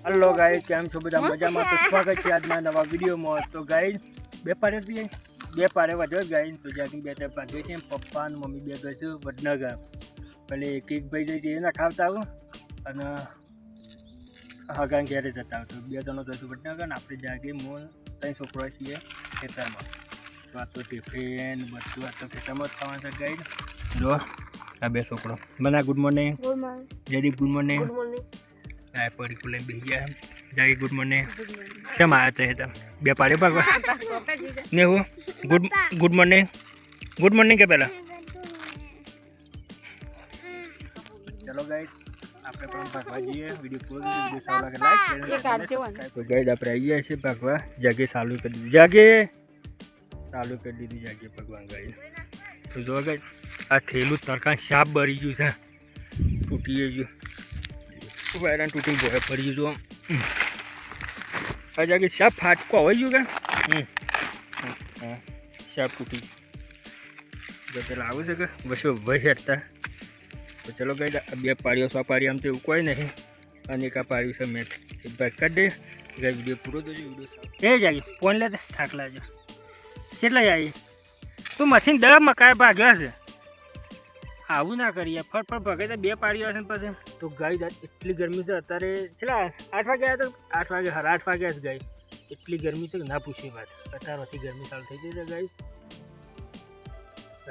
Hello guys, કેમ છો બધા મજામાં? તો સ્વાગત છે આજના નવા વિડીયોમાં। તો ગાइस બે પારે વધ્યો ગાइस તો જ્યાંથી બે ત્રણ ભાગ્યો છે પપ્પા અને મમ્મી બે ગયો છે વડનગર। પેલે એક ભાઈ જઈ ના ખાવતા આવું અને હગાન ઘેરે જતા તો બે જણો જશું વડનગર ને આપણે જાગે મોલ ત્રણ છોકરો છીએ ખેતરમાં। તો આ તો ટિફિન બધું આ તો ખેતરમાં જ ખાવાનું છે ગાइस। જો આ બે છોકરો મને good morning Jaydeep good morning काय पड़ी को ले भैया जाके गुड मॉर्निंग क्या मारते हैं तब बे पाड़े भगवा ने वो गुड मॉर्निंग क्या पहला चलो गाइस આપણે પણ ભગવા જઈએ વિડિયો પૂરો વિડિયો સારો લાગે લાઈક શેર તો ગાઈસ આપણે આવીએ છે ભગવા જાગે ચાલુ કરી દીધી જાગે ભગવાન ગાઈસ। તો જો ગાઈસ આ થેલું તરકા શાપ બરી ગયું છે તૂટી ગયું વાયરન તૂટી ગયો પડી ગયું આ જાગે શાપ ફાટકો આવી ગયું કે શાપ તૂટી ગયો આવું છે કે બસો ભાઈ હેઠતા। તો ચલો ગઈ બે પાડ્યો સો પાડી આમ તો એવું કોઈ નહીં અને એક પાડ્યું છે મેં બાઈક કાઢ દે ગઈ વિડીયો પૂરો થયો વિડીયો એ જાગી ફોન લે થાક લાજો કેટલા આવી તું મશીન દવા મકાય ભાગ્યા છે આવું ના કરીએ ફટ ભગે તો બે પાડ્યો હશે ને પછી તો ગાય એટલી ગરમી છે અત્યારે છેલ્લા 8 વાગે આવ્યા તો 8 વાગે 8 વાગ્યા જ ગાય એટલી ગરમી છે કે ના પૂછી વાત અત્યારથી ગરમી ચાલુ થઈ ગઈ છે ગાય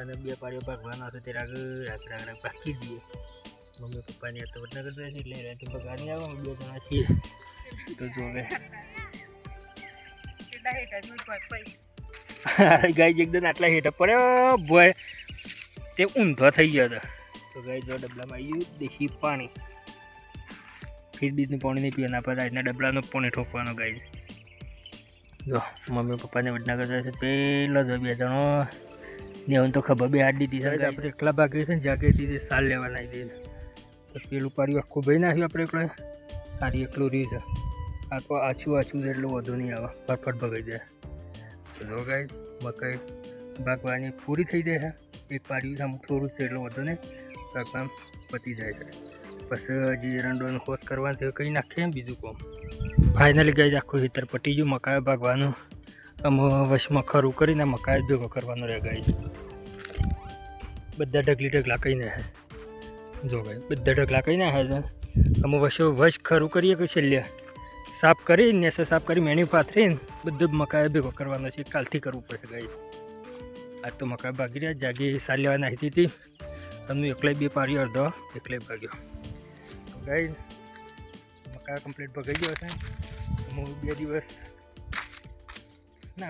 અને બે પાડ્યો ભગવાન હતો તે આગળ પાકી દઈએ મમ્મી પપ્પાની આ તો વડનગર છે એટલે રાતે ભગવાની આવો બે જણા છીએ તો જો ગાય એકદમ આટલા હેઠ પડ્યો ભોય તે ઊંધો થઈ ગયો હતો તો ગાય જો ડબલામાં આવ્યું દેશી પાણી ફ્રીજ બીજનું પાણી નહીં પીવાના પર આજના ડબલાનું પાણી ઠોકવાનો ગાય જો મમ્મી પપ્પાને વડનગર જાય છે પેલો જો બે જણો ને હું તો ખબર બે હાડ દીધી છે આપણે એકલા ભાગી છે ને જાગે દીધી સાલ લેવાના આવી દઈએ તો પેલું પાડ્યું આખું ભાઈ નાખ્યું આપણે એકલો સારી એકલું રહ્યું છે આ તો આછું છે એટલું વધુ નહીં આવે ફટફટ ભગાઈ જાય તો જો ગાય મકાઈ ભાગવાની પૂરી થઈ જાય છે એક પાડ્યું આમ થોડું છે એટલું વધુ નહીં કામ પતી જાય છે પછી હજી રંડોનું હોશ કરવાનું છે કંઈ નાખીએ બીજું કામ ફાઇનલી ગઈ આખું હિતર પટી ગયું મકાઈ ભાગવાનું આમ વશમાં ખરું કરીને મકાઈ ભેગો કરવાનો રહે ગાય બધા ઢગલા કહીને હે જો ગાય બધા ઢગલા કહીને હે છે અમે વશ ખરું કરીએ કે છેલ્લે સાફ કરીને સાફ કરી મેન્યુ પાથરીને બધું મકાઈ ભેગો કરવાનો છે કાલથી કરવું પડશે ગાય આજ તો મકાઈ ભાગી રહ્યા જાગી સાલ લેવા નાખી હતી તમને એકલે બે પાડ્યો અડધો એકલે ભાગ્યો તો ગાય મકાઈ કમ્પ્લીટ ભગાઈ ગયો છે હું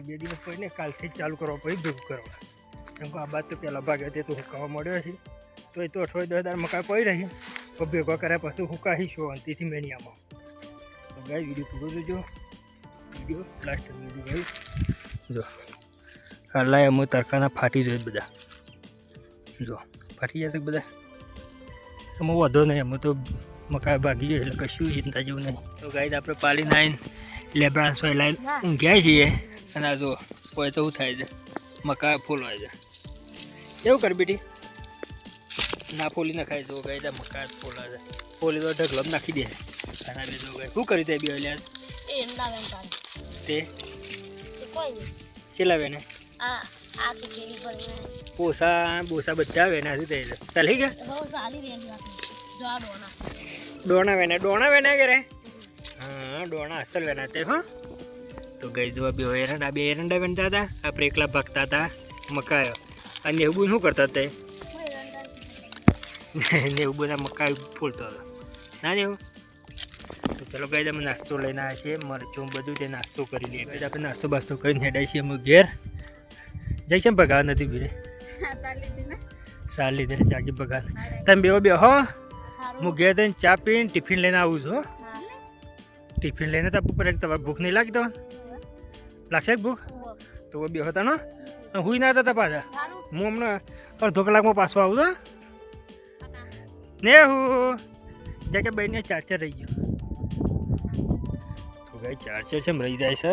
2 દિવસ પડીને કાલથી જ ચાલુ કરવા પડી ભેગું કરવા કેમ કે આ બાદ તો પહેલાં ભાગ્યા તે તો હુકાવા મળ્યો છે તો એ તો અઠવાડિયે 10 દાડ મકાઈ પડી રહી તો ભેગો કર્યા પછી હુકાઈ છો અંતિથી મેનિયામાં તો ગાય વિડીયો પૂરો જોજો વિડીયો લાસ્ટ જોજો ગાય જો હાલાય અમુક તરકાના ફાટી જોઈએ બધા જો ફાટી જશે બધા અમુક વધો નહીં અમુક તો મકાઈ ભાગી જાય એટલે કશું ચિંતા જેવું નહીં તો ગાય આપણે પાલીને આવીને લેબ્રાન્સ હોય લાઈન ઊંઘ્યા છીએ અને આ જો કોઈ તો શું થાય છે મકાઈ ફૂલવાય છે એવું કર બેટી ના ફોલી નખાય જો ગાય મકાઈ ફોલા છે ફોલી તો ઢગલમ નાખી દે અને બે જો ગાય શું કરી દે બે લ્યા તે છેલ્લા વેને બોસા બધા વેનાથી થઈ છે ચાલી ગયા ડોણા વેના કરે હા ડોણા અસલ વેના તે હા તો ગઈ જો બે એરંડા વેનતા હતા આપણે એકલા ભાગતા હતા મકાઈ અને એવું શું કરતા હતા ને એવું બધા મકાઈ ફૂલતો હતો ના જેવું તો ચલો ગઈ અમે નાસ્તો લઈને આવ્યા છીએ મરચું બધું તે નાસ્તો કરી લઈએ પછી આપણે નાસ્તો બાસ્તો કરીને હેડાઈ છીએ અમે ઘેર જઈશ ભગા નથી ભીડે સાર લીધે જાગી ભગા તમે બે હો હું ઘેર જઈને ચા પીને ટિફિન લઈને આવું છું ટિફિન લઈને તો ઉપર તમારે ભૂખ નહીં લાગી તમારે લાગશે ભૂખ તો બે હતા ને હુઈ ના હતા પાછા હું હમણાં અડધો કલાકમાં પાછો આવું છું ને હું જ્યાં કે બહેને ચાર્જર રહી ગયું તો ગાય ચાર્જર છે રહી જાય છે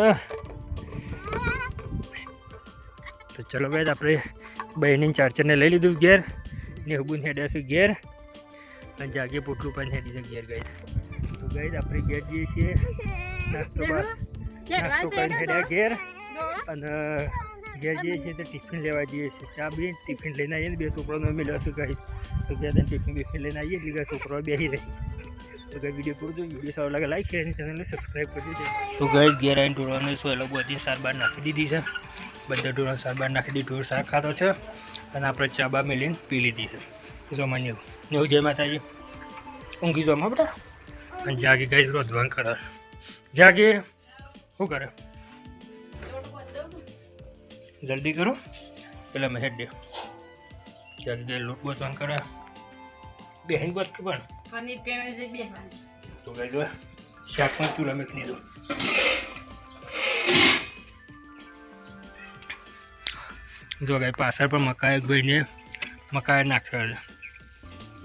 તો ચલો ભાઈ આપણે બહેની ચાર્જરને લઈ લીધું ઘેર ને હુબુન હેડ્યા છે ઘેર અને જાગે પોટલું પણ હેડી છે ઘેર ગઈ. તો ગઈ આપણે ઘેર જઈએ છીએ, નાસ્તો કરીને હેડ્યા ઘેર. અને ઘેર જઈએ છીએ તો ટિફિન લેવા જઈએ છીએ. ચા બી ટિફિન લઈને આવીએ ને 2 છોકરાઓને મેળવ્યા છું ગઈ. તો ગયા ટિફિન લઈને આવીએ એટલે છોકરાઓ બેસી રહી. તો ગઈ વિડીયો પૂરું જોયું. વિડીયો સારો લાગે લાઈક શેર અને ચેનલને સબસ્ક્રાઈબ કરી દેજો. તો ગઈ ઘેર આવીને ઢોળાને સોયલો બધી સાર બાર નાખી દીધી છે. બધા ઢોળા સાર બાર નાખી દીધી. ઢોળ શાક ખાતો છે અને આપણે ચા બા મેલીને પી લીધી છે. જોમાં નેવું જય માતાજી. ઊંઘી જોમાં બેટા. અને જાગી ગઈ રોધવાન કરે. જાગી શું કરે? જલ્દી કરો પેલા મેં હેડ દે. જાગી ગઈ લોટ બોધવાન કરે. બેહીન બોધ કે પણ તો ગઈ જો શાકમાં ચૂલા મેક લીધું. જો ગઈ પાછળ પણ મકાઈ ભાઈને મકાઈ નાખ્યો છે.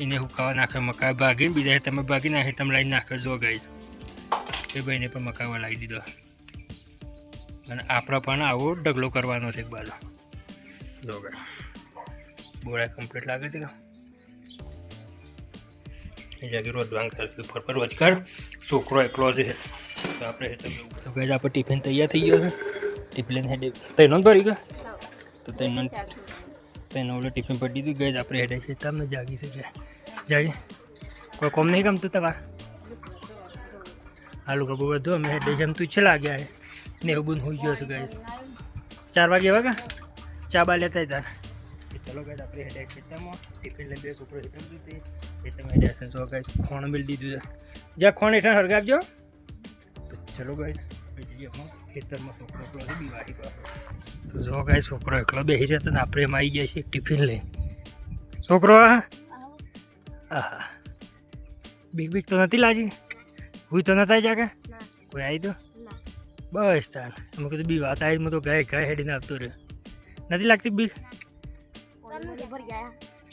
એને હુકાવા નાખ્યો. મકાઈ ભાગીને બીજા તમે ભાગી નાખે તમે લાવીને નાખ્યો. જો ગઈ એ ભાઈને પણ મકાઈમાં લાવી દીધો. અને આપણે પણ આવો ઢગલો કરવાનો છે એક બાજુ. જો ગઈ બોળા કમ્પ્લીટ લાગે છે. એ જગ્યાએ રોજવાન કરશું ફરફર રોજગાર. છોકરો એકલો છે તો આપણે તો ગઈ આપણે ટિફિન તૈયાર થઈ ગયો છે. ટિફિન હેડે તૈનો ભરી ગયો તો તૈનો ઓલો ટિફિન પડી દીધું. ગઈ આપણે હેડે છે તમને જાગી છે જાગી કોઈ કોમ નહીં ગમતું તમારે? આલુ કબૂ બધું અમે હેડે જમતું છે લાગ્યા ને એવું બધું હોઈ ગયો છે. ગઈ 4 વાગે એવા ચા બા લેતા હતા. ચલો ગઈ આપણે હેડે ખેતરમાં ટિફિન લઈને 2 છોકરો હેઠળ દીધી. એ તમે હેડે હશે જો ગઈ ખોણ મેળ દીધું છે. જ્યાં ખોણ હેઠળ હરગાવજો. તો ચલો ગઈ ખેતરમાં છોકરો એકલો બીવાડી પાસે. તો જો ગઈ છોકરો એકલો બેસી રહ્યો હતો ને આપણે એમાં આવી ગયા છીએ ટિફિન લઈ. છોકરો હા બીક તો નથી લાગી? હું તો નતા જાગે કોઈ આવી તો બસ તાન અમે કીધું બી વાત આવી. મેં તો ગાય હેડીને આવતો રહ્યો. નથી લાગતી બીક?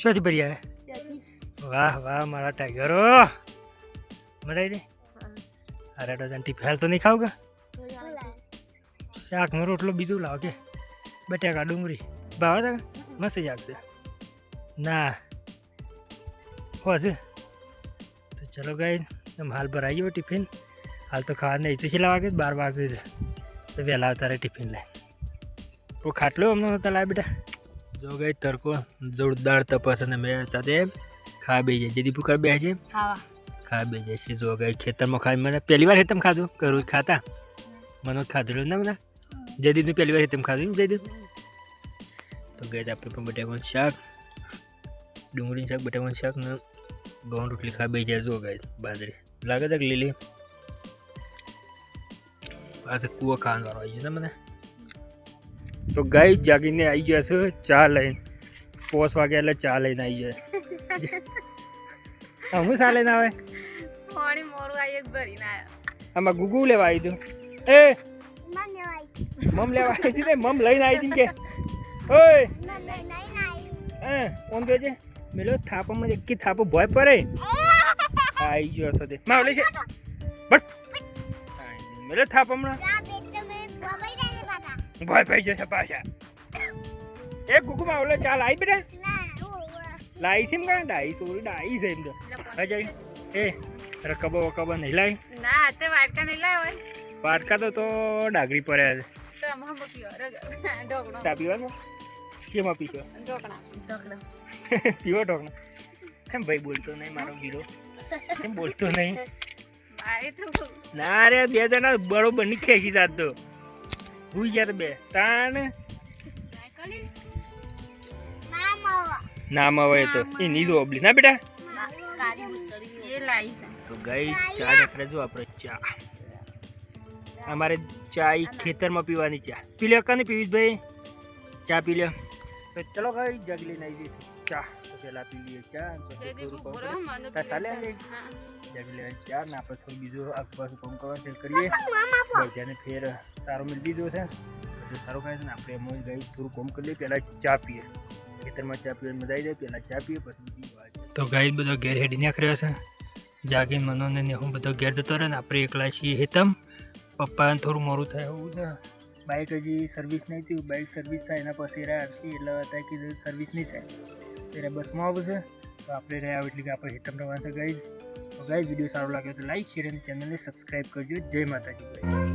શોથી ભરી આવે? વાહ વાહ મારા ટાઈગરો મજા આવી. અરે ડઝન ટીફિન હાલ તો નહીં ખાવ કે? શાકનો રોટલો બીજું લાવો કે બટાકા ડુંગળી ભાવે છે મસ્ત જાગશે ના હોશે. તો ચલો ગઈ તમે હાલ ભરાઈ ગયો ટિફિન. હાલ તો ખાવા નહીં છે. કેટલા વાગે? 12 વાગે છે. તો વહેલા આવતા ટિફિન લઈ. તો ખાટલો અમને નહોતા લાવે બેટા. જો ગઈ તડકો જોરદાર તપસ અને મેં સાથે ખા બે જાય. જેથી ભૂખા બે છે ખા બે જાય છે. જો ગઈ ખેતરમાં ખાઈ મને પહેલી વાર હેતમ ખાધું કરું ખાતા મને ખાધેલું ના બધા. જયદીપને પહેલી વાર હેતમ ખાધું જયદીપ. તો ગઈ આપણે પણ બટાકાનું શાક ડુંગળીનું શાક બટાકાનું શાક ને ઘઉં રોટલી ખા બે જાય. જો ગઈ બાજરી લાગે છે કે લીલી આ કૂવો ખાવાનો વાળો આવી ગયો ને મને. તો ગાય જાગીને આવી ગયા છે ચા લઈને. 5 વાગે એટલે ચા લઈને આવી જાય. હું ચા લઈને આવે આમાં ગુગુ લેવા આવી તું? એ મમ લેવા આવી હતી. મમ લઈને આવી હતી કે ઓય કોણ કહે છે મેલો થાપામાં એક થાપો ભય પડે આવી ગયો હશે તે માં લે છે બટ મેલો થાપામાં ભય પડી જશે પાછા. એક ગુગુમાં ઓલે ચાલ આવી બેટા લાઈ છે એમ કા ડાઈ સોરી ડાઈ છે એમ તો હજાર એ રકબો વકબો નહીં લાવી ના તે વાટકા નહીં લાવ્યો હોય. વાટકા તો ડાગરી પડ્યા છે. તો આમાં પીવો ઢોકળો ચા પીવાનો કેમાં પીશો? ઢોકળા પીવો ઢોકળા. કેમ ભાઈ બોલતો નહીં મારો ગીરો? કેમ બોલતો નહીં? ના રે 2 જણા બરોબર ની ખેંચી જાત તો હુઈ ગયા તો 2 તાણ નામ આવે તો એ નીધો ઓબલી ના બેટા. તો ગઈ ચા નીકળે જો આપણે ચા અમારે ચા ખેતરમાં પીવાની ચા પી લે કાને પીવી ભાઈ ચા પી લે. તો ચલો ગઈ જગ લઈને આવી જઈશું ચા. તો પેલા પી લઈએ ચા ચાલે જગ લે ચા ને આપણે થોડું બીજું આસપાસ કામ કરવા કરીએ. બધાને ફેર સારો મિલ દીધો છે સારો ખાય છે ને આપણે એમ ગઈ થોડું કામ કરી લઈએ. પહેલાં ચા પીએ ખેતરમાં ચા પીવાની મજા આવી જાય. પહેલાં ચા પીએ પછી તો ગાય બધો ઘેર હેડી નાખ્યો છે. જાગીને મનોને ને હું બધો ઘેર જતો રહે ને આપણે એકલા છીએ હેતમ. પપ્પાને થોડું મોડું થાય એવું છે. બાઇક હજી સર્વિસ નહીં થયું. બાઇક સર્વિસ થાય એના પછી એરા આવશે એટલે હતા કે સર્વિસ નહીં થાય ત્યારે બસમાં આવશે તો આપણે રહ્યા આવો એટલે કે આપણે હેઠળ રવાના છે ગાઈઝ. તો ગાઈઝ વિડીયો સારો લાગ્યો તો લાઈક શેર અને ચેનલને સબસ્ક્રાઈબ કરજો. જય માતાજી ગાઈઝ.